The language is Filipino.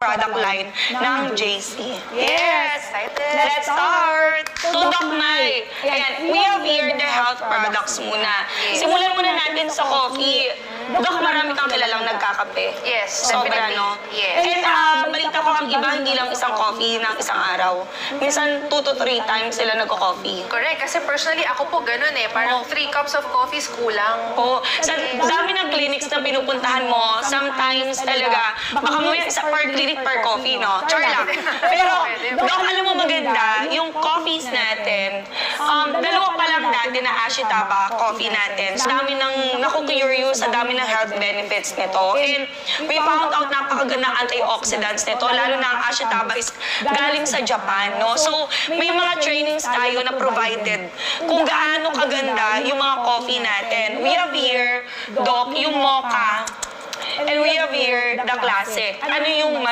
product line ng JC. Yes! Let's start! Tudok May! Ayan, we have here the health products muna. Simulan muna natin sa coffee. Dok, marami kang kilalang nagkakape. Yes, Sobra, definitely. no? Yes. And balita ko ang iba, hindi lang isang coffee ng isang araw. Minsan, 2 to 3 times sila nagko-coffee. Correct. Kasi personally, ako po ganun eh. Parang 3 cups of coffee is kulang. Oo. Sa dami ng clinics na pinupuntahan mo, sometimes talaga, baka mo yung isa per clinic per coffee, no? Char lang. Pero, Dok, alam mo maganda, yung coffees natin, dalawa pa lang natin na Ashitaba coffee natin. Sa dami ng naku-curious, sa dami ng health benefits nito. And we found out napakagandang antioxidants nito, lalo na ang Ashitaba is galing sa Japan, no? So, may mga trainings tayo na provided kung gaano kaganda yung mga coffee natin. We have here, Doc, yung mocha. And we have here the classic. Ano yung mas